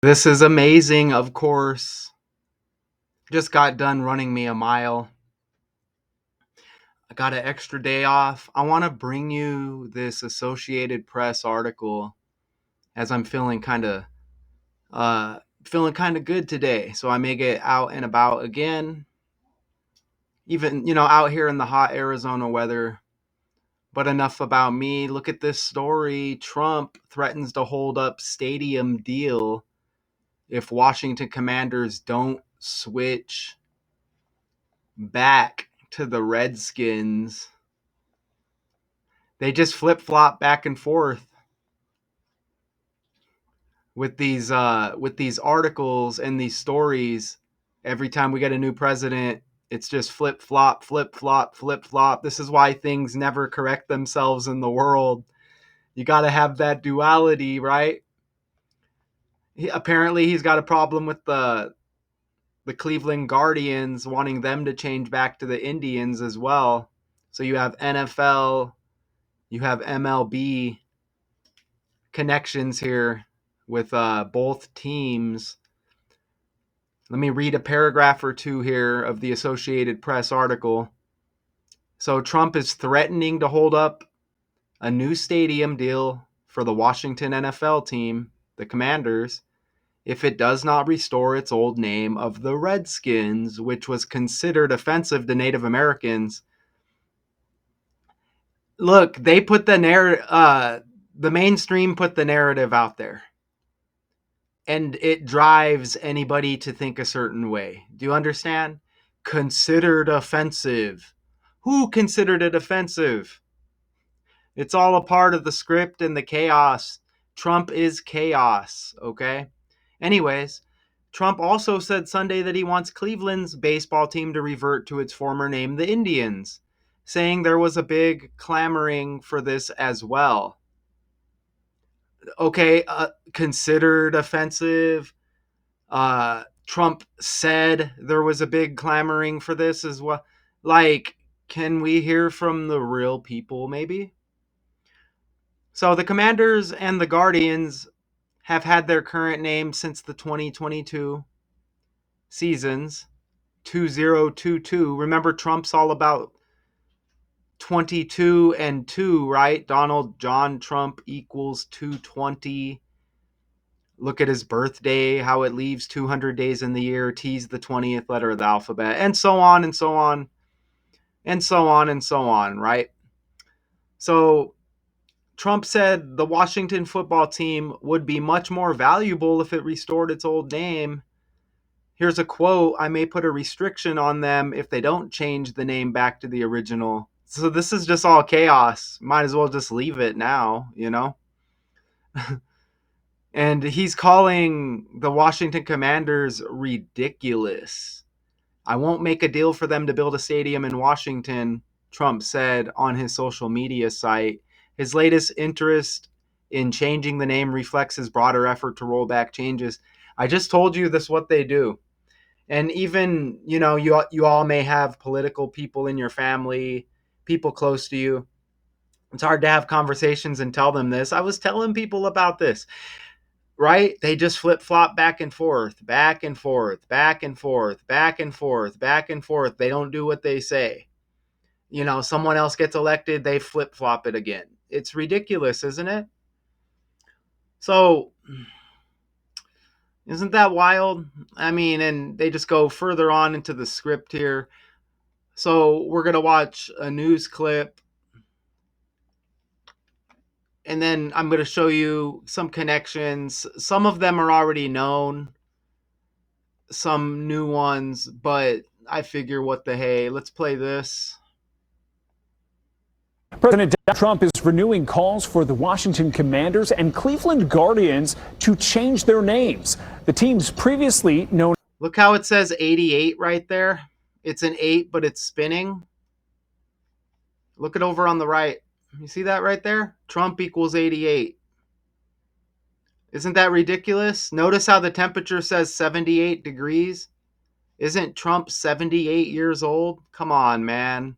This is amazing, of course. Just got done running me a mile. I got an extra day off. I want to bring you this Associated Press article as I'm feeling kind of good today. So I may get out and about again, even out here in the hot Arizona weather. But enough about me. Look at this story. Trump threatens to hold up stadium deal if Washington Commanders don't switch back to the Redskins. They just flip flop back and forth with these articles and these stories. Every time we get a new president, it's just flip flop, flip flop, flip flop. This is why things never correct themselves in the world. You got to have that duality, right? Apparently, he's got a problem with the Cleveland Guardians wanting them to change back to the Indians as well. So you have NFL, you have MLB connections here with both teams. Let me read a paragraph or two here of the Associated Press article. So Trump is threatening to hold up a new stadium deal for the Washington NFL team, the Commanders, if it does not restore its old name of the Redskins, which was considered offensive to Native Americans. Look, they put the mainstream put the narrative out there, and it drives anybody to think a certain way. Do you understand? Considered offensive. Who considered it offensive? It's all a part of the script and the chaos. Trump is chaos, okay? Anyways, Trump also said Sunday that he wants Cleveland's baseball team to revert to its former name, the Indians, saying there was a big clamoring for this as well. Okay, considered offensive. Trump said there was a big clamoring for this as well. Like, can we hear from the real people, maybe? So the Commanders and the Guardians have had their current name since the 2022 seasons, 2022. Remember, Trump's all about 22 and 2, right? Donald John Trump equals 220. Look at his birthday, how it leaves 200 days in the year, T's the 20th letter of the alphabet, and so on and so on, and so on and so on, right? So Trump said the Washington football team would be much more valuable if it restored its old name. Here's a quote: I may put a restriction on them if they don't change the name back to the original. So this is just all chaos. Might as well just leave it now, you know? And he's calling the Washington Commanders ridiculous. I won't make a deal for them to build a stadium in Washington, Trump said on his social media site. His latest interest in changing the name reflects his broader effort to roll back changes. I just told you this is what they do. And even, you all may have political people in your family, people close to you. It's hard to have conversations and tell them this. I was telling people about this, right? They just flip flop back and forth, back and forth, back and forth, back and forth, back and forth. They don't do what they say. Someone else gets elected, they flip flop it again. It's ridiculous, isn't it? So, isn't that wild? I mean, and they just go further on into the script here. So, we're going to watch a news clip, and then I'm going to show you some connections. Some of them are already known, some new ones, but I figure what the hey. Let's play this. President Trump is renewing calls for the Washington Commanders and Cleveland Guardians to change their names. The teams previously known. Look how it says 88 right there. It's an 8, but it's spinning. Look it over on the right. You see that right there? Trump equals 88. Isn't that ridiculous? Notice how the temperature says 78 degrees. Isn't Trump 78 years old? Come on, man.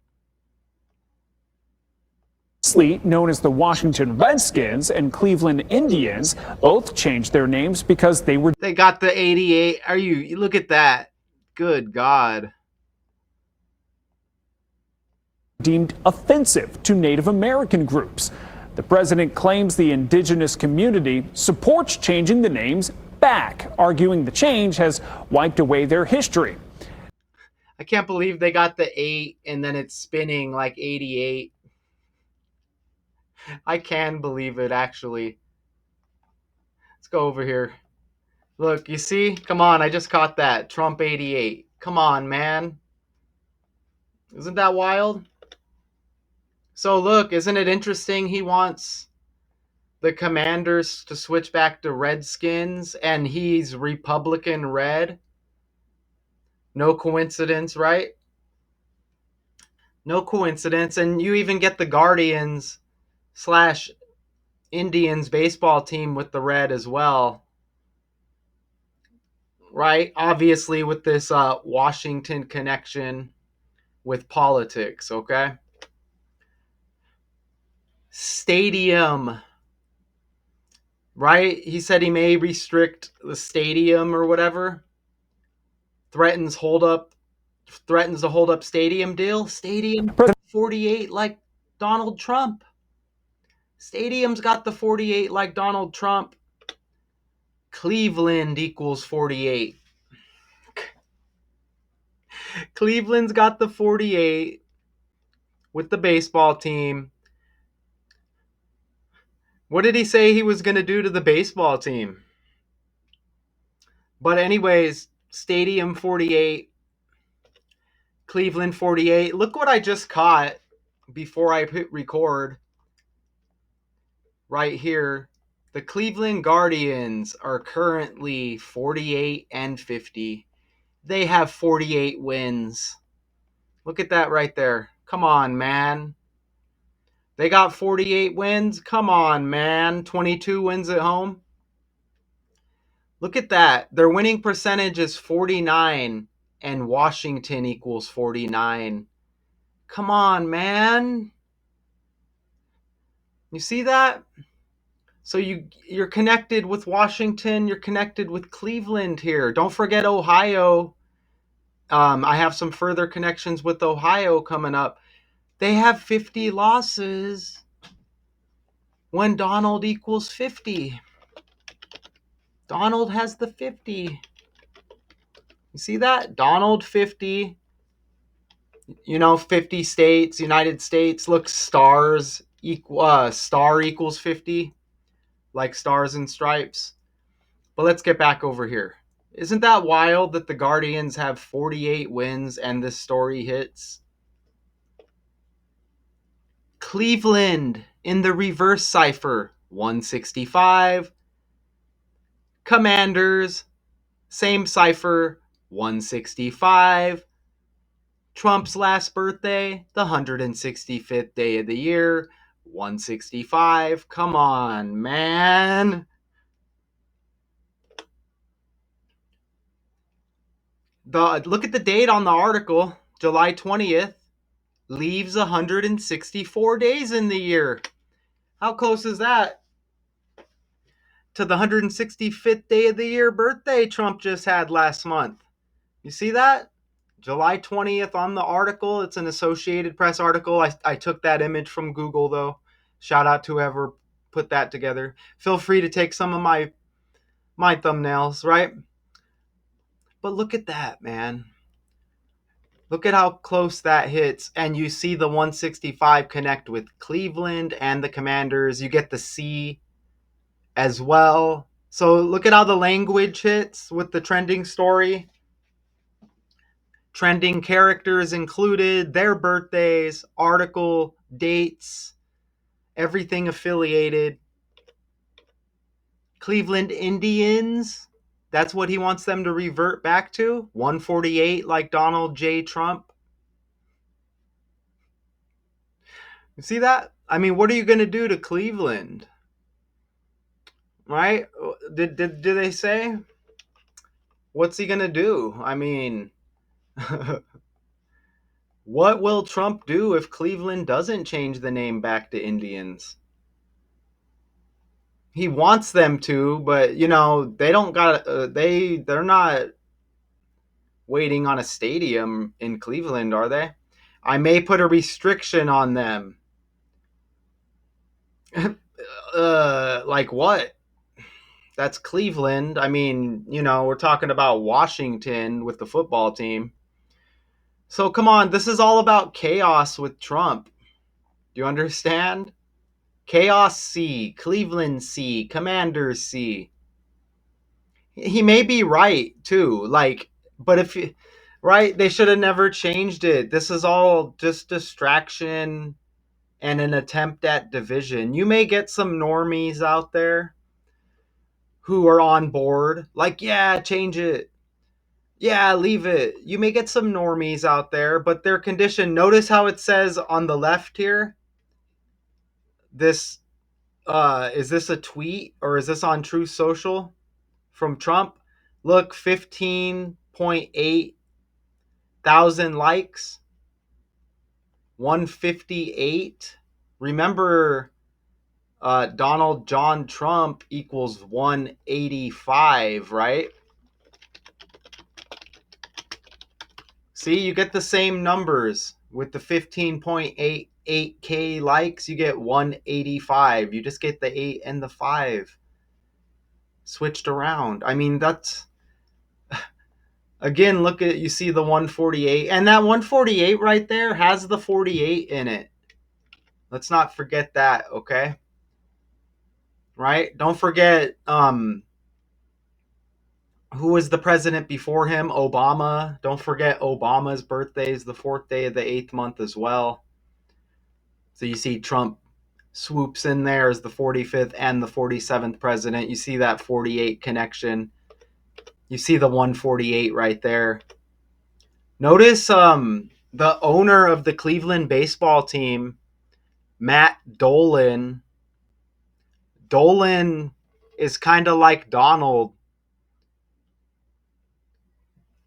Known as the Washington Redskins and Cleveland Indians, both changed their names because they were They got the 88. You look at that. Good God. deemed offensive to Native American groups. The president claims the indigenous community supports changing the names back, arguing the change has wiped away their history. I can't believe they got the 8 and then it's spinning like 88. I can believe it, actually. Let's go over here. Look, you see? Come on, I just caught that. Trump 88. Come on, man. Isn't that wild? So look, isn't it interesting? He wants the Commanders to switch back to Redskins, and he's Republican red. No coincidence, right? No coincidence. And you even get the Guardians slash Indians baseball team with the red as well, right? Obviously, with this Washington connection with politics, okay? Stadium, right? He said he may restrict the stadium or whatever. Threatens to hold up stadium deal. Stadium 48 like Donald Trump. Stadium's got the 48 like Donald Trump. Cleveland equals 48. Cleveland's got the 48 with the baseball team. What did he say he was going to do to the baseball team? But anyways, Stadium 48, Cleveland 48. Look what I just caught before I hit record right here. The Cleveland Guardians are currently 48 and 50. They have 48 wins. Look at that right there. Come on, man. They got 48 wins. Come on, man. 22 wins at home. Look at that. Their winning percentage is 49, and Washington equals 49. Come on, man. You see that? So you're connected with Washington. You're connected with Cleveland here. Don't forget Ohio. I have some further connections with Ohio coming up. They have 50 losses when Donald equals 50. Donald has the 50. You see that? Donald 50. 50 states, United States. Look, star equals 50, like stars and stripes. But let's get back over here. Isn't that wild that the Guardians have 48 wins and this story hits? Cleveland in the reverse cipher, 165. Commanders, same cipher, 165. Trump's last birthday, the 165th day of the year, 165. Come on, man. Look at the date on the article, July 20th. Leaves 164 days in the year. How close is that to the 165th day of the year birthday Trump just had last month? You see that? July 20th on the article. It's an Associated Press article. I took that image from Google, though. Shout out to whoever put that together. Feel free to take some of my thumbnails, right? But look at that, man. Look at how close that hits. And you see the 165 connect with Cleveland and the Commanders. You get the C as well. So look at how the language hits with the trending story. Trending characters included, their birthdays, article, dates, everything affiliated. Cleveland Indians, that's what he wants them to revert back to. 148 like Donald J. Trump. You see that? I mean, what are you going to do to Cleveland? Right? Did they say? What's he going to do? I mean, What will Trump do if Cleveland doesn't change the name back to Indians? He wants them to, but they don't got they're not waiting on a stadium in Cleveland, are they? I may put a restriction on them. Like what? That's Cleveland. I mean, we're talking about Washington with the football team. So come on, this is all about chaos with Trump. Do you understand? Chaos C, Cleveland C, Commanders C. He may be right too. But right, they should have never changed it. This is all just distraction and an attempt at division. You may get some normies out there who are on board, like, yeah, change it. Yeah, leave it. You may get some normies out there, but they're conditioned. Notice how it says on the left here, this is this a tweet or is this on True Social from Trump? Look, 15.8 thousand likes, 158. Remember, Donald John Trump equals 185, right? See, you get the same numbers with the 15.88K likes. You get 185. You just get the 8 and the 5 switched around. I mean, that's again, look at, you see the 148, and that 148 right there has the 48 in it. Let's not forget that, okay? Right? Don't forget who was the president before him? Obama. Don't forget Obama's birthday is the 4th day of the 8th month as well. So you see Trump swoops in there as the 45th and the 47th president. You see that 48 connection. You see the 148 right there. Notice the owner of the Cleveland baseball team, Matt Dolan. Dolan is kind of like Donald.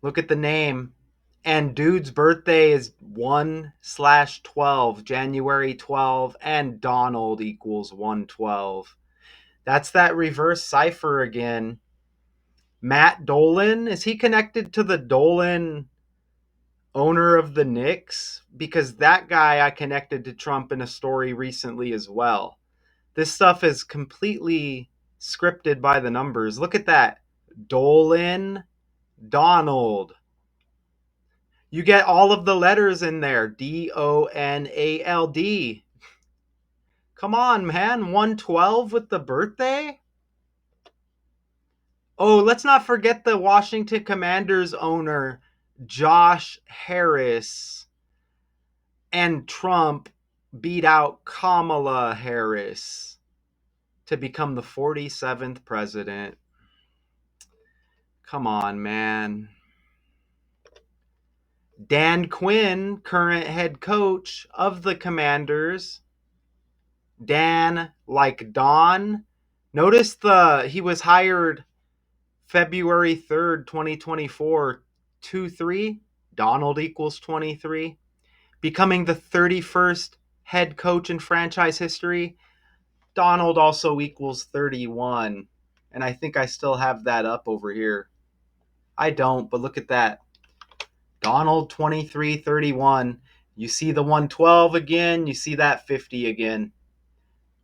Look at the name. And dude's birthday is 1/12, January 12, and Donald equals 112. That's that reverse cipher again. Matt Dolan, is he connected to the Dolan owner of the Knicks? Because that guy I connected to Trump in a story recently as well. This stuff is completely scripted by the numbers. Look at that. Dolan, Donald. You get all of the letters in there. Donald. Come on, man. 112 with the birthday? Oh, let's not forget the Washington Commanders owner, Josh Harris. And Trump beat out Kamala Harris to become the 47th president. Come on, man. Dan Quinn, current head coach of the Commanders. Dan, like Don. Notice he was hired February 3rd, 2024, 2-3. Donald equals 23. Becoming the 31st head coach in franchise history. Donald also equals 31. And I think I still have that up over here. I don't, but look at that. Donald 23-31. You see the 112 again, you see that 50 again.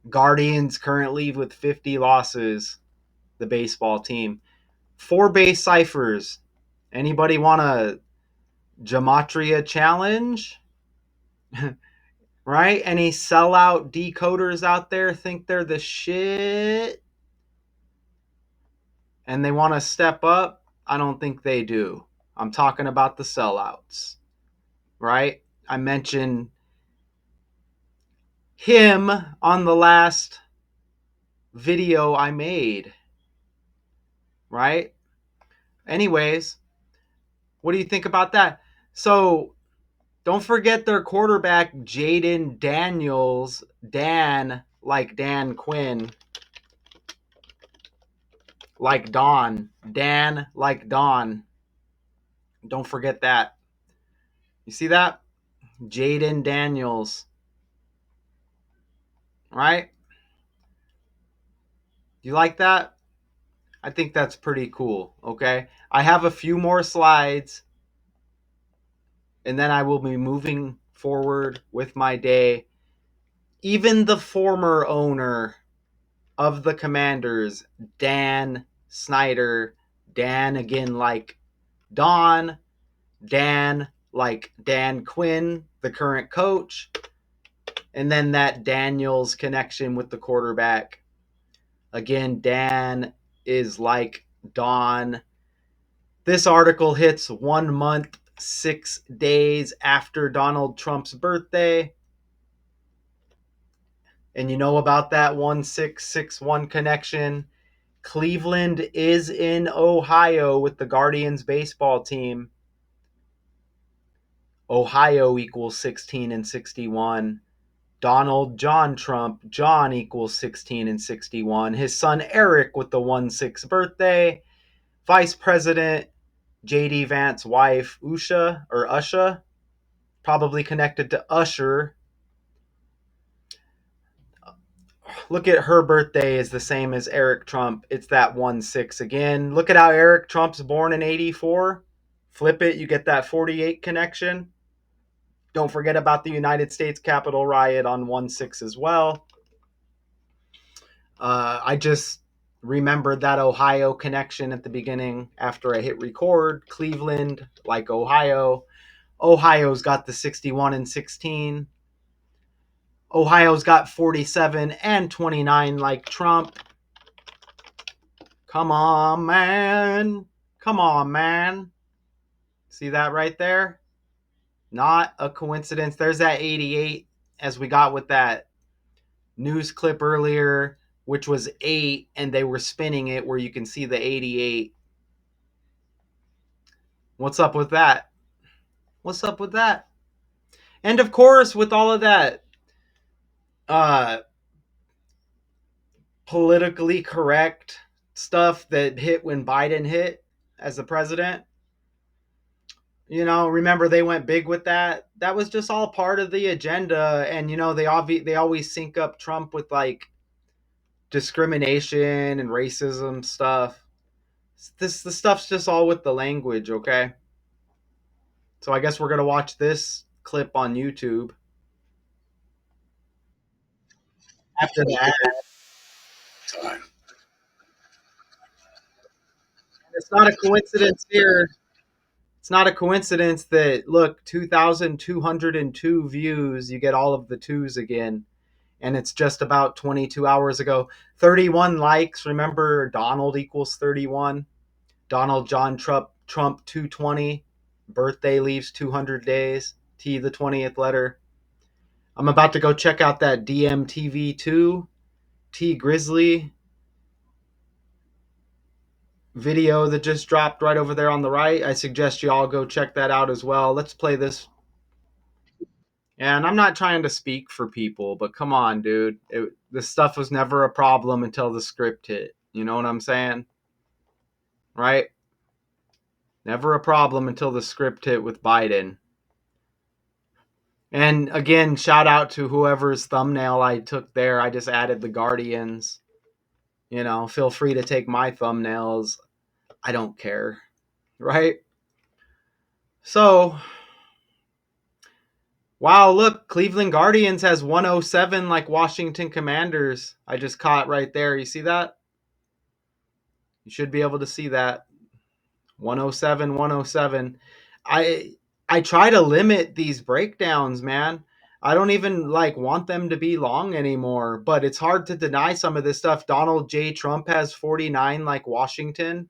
Guardians currently with 50 losses, the baseball team. 4 base ciphers. Anybody want a gematria challenge? Right? Any sellout decoders out there think they're the shit and they want to step up? I don't think they do. I'm talking about the sellouts. Right? I mentioned him on the last video I made. Right? Anyways, what do you think about that? So, don't forget their quarterback, Jaden Daniels. Dan, like Dan Quinn. Like Don. Dan, like Don. Don't forget that. You see that? Jaden Daniels, right? You like that? I think that's pretty cool, okay? I have a few more slides and then I will be moving forward with my day. Even the former owner of the Commanders, Dan Snyder, Dan again like Don, Dan like Dan Quinn, the current coach, and then that Daniels connection with the quarterback. Again, Dan is like Don. This article hits 1 month, 6 days after Donald Trump's birthday. And you know about that 1661 connection. Cleveland is in Ohio with the Guardians baseball team. Ohio equals 16 and 61. Donald John Trump, John equals 16 and 61. His son Eric with the 1/6 birthday. Vice President J.D. Vance's wife, Usha, probably connected to Usher. Look at her birthday is the same as Eric Trump. It's that 1/6 again. Look at how Eric Trump's born in 84. Flip it, you get that 48 connection. Don't forget about the United States Capitol riot on 1/6 as well. I just remembered that Ohio connection at the beginning after I hit record. Cleveland, like Ohio. Ohio's got the 61 and 16. Ohio's got 47 and 29 like Trump. Come on, man. Come on, man. See that right there? Not a coincidence. There's that 88 as we got with that news clip earlier, which was 8, and they were spinning it where you can see the 88. What's up with that? What's up with that? And of course, with all of that uh, politically correct stuff that hit when Biden hit as the president, remember they went big with that. That was just all part of the agenda, and they always sync up Trump with like discrimination and racism stuff. The stuff's just all with the language, okay? So I guess we're gonna watch this clip on YouTube after that. Time. It's not a coincidence here. It's not a coincidence that look, 2,202 views. You get all of the twos again, and it's just about 22 hours ago. 31 likes. Remember, Donald equals 31. Donald John Trump 220. Birthday leaves 200 days. T the 20th letter. I'm about to go check out that DMTV2 T Grizzly video that just dropped right over there on the right. I suggest you all go check that out as well. Let's play this. And I'm not trying to speak for people, but come on, dude. This stuff was never a problem until the script hit. You know what I'm saying? Right? Never a problem until the script hit with Biden. And again, shout out to whoever's thumbnail I took there. I just added the Guardians. Feel free to take my thumbnails. I don't care. Right? So, wow, look, Cleveland Guardians has 107 like Washington Commanders. I just caught right there. You see that? You should be able to see that. 107, 107. I try to limit these breakdowns, man. I don't even like want them to be long anymore, but it's hard to deny some of this stuff. Donald J. Trump has 49 like Washington.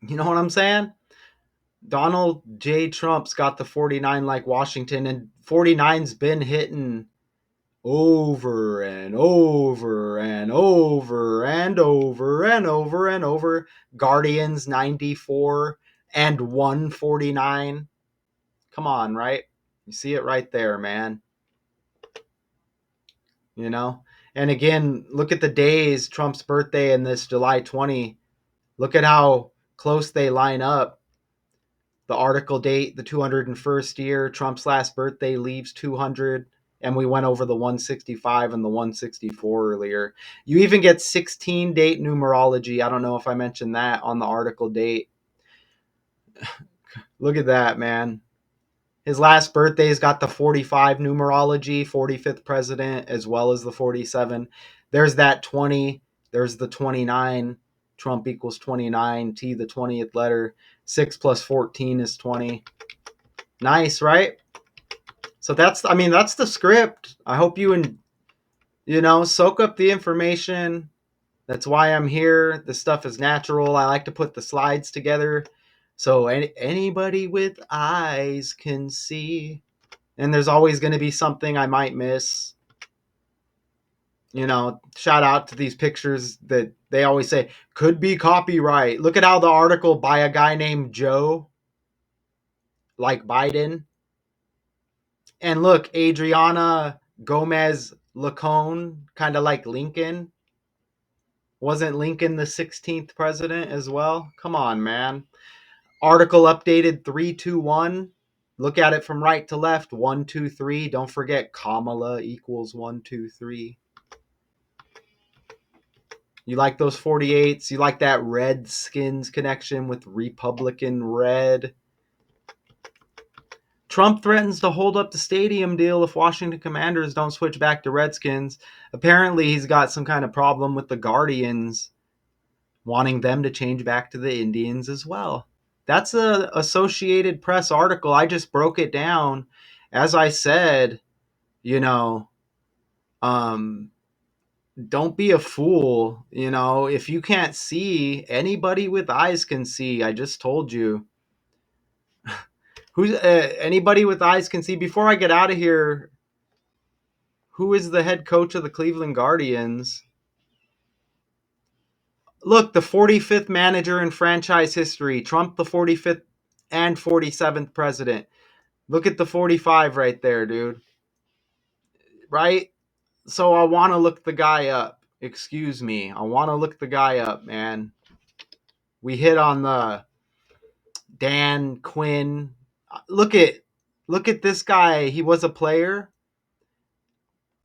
You know what I'm saying? Donald J. Trump's got the 49 like Washington, and 49's been hitting over and over and over and over and over and over. Guardians 94 and 149. Come on, right? You see it right there, man. You know? And again, look at the days, Trump's birthday and this July 20. Look at how close they line up. The article date, the 201st year, Trump's last birthday leaves 200. And we went over the 165 and the 164 earlier. You even get 16 date numerology. I don't know if I mentioned that on the article date. Look at that, man. His last birthday's got the 45 numerology, 45th president, as well as the 47. There's that 20. There's the 29. Trump equals 29. T, the 20th letter. 6 plus 14 is 20. Nice, right? So that's the script. I hope soak up the information. That's why I'm here. This stuff is natural. I like to put the slides together so anybody with eyes can see. And there's always going to be something I might miss. Shout out to these pictures that they always say could be copyright. Look at how the article by a guy named Joe, like Biden. And look, Adriana Gomez Lacone, kind of like Lincoln. Wasn't Lincoln the 16th president as well? Come on, man. Article updated 321. Look at it from right to left. 123. Don't forget Kamala equals 123. You like those 48s? You like that Redskins connection with Republican Red? Trump threatens to hold up the stadium deal if Washington Commanders don't switch back to Redskins. Apparently, he's got some kind of problem with the Guardians wanting them to change back to the Indians as well. That's a Associated Press article. I just broke it down. As I said, you know, don't be a fool. If you can't see, anybody with eyes can see. I just told you. Who's anybody with eyes can see. Before I get out of here, who is the head coach of the Cleveland Guardians? Look, the 45th manager in franchise history. Trump, the 45th and 47th president. Look at the 45 right there, dude. Right? So I want to look the guy up. Excuse me. I want to look the guy up, man. We hit on the Dan Quinn. Look at this guy. He was a player.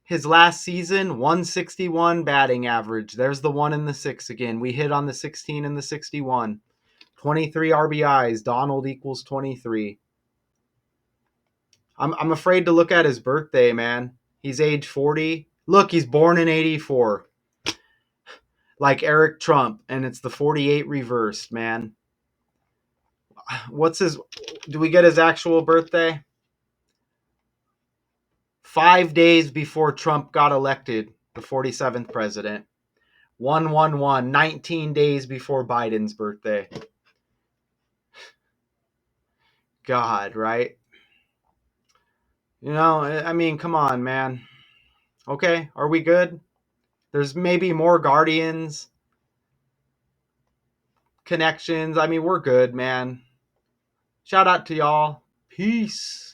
His last season, 161 batting average. There's the 1 and the 6 again. We hit on the 16 and the 61. 23 RBIs. Donald equals 23. I'm afraid to look at his birthday, man. He's age 40. Look, he's born in 84. Like Eric Trump, and it's the 48 reversed, man. Do we get his actual birthday? 5 days before Trump got elected, the 47th president. 111, 19 days before Biden's birthday. God, right? Come on, man. Okay, are we good? There's maybe more Guardians connections. We're good, man. Shout out to y'all. Peace.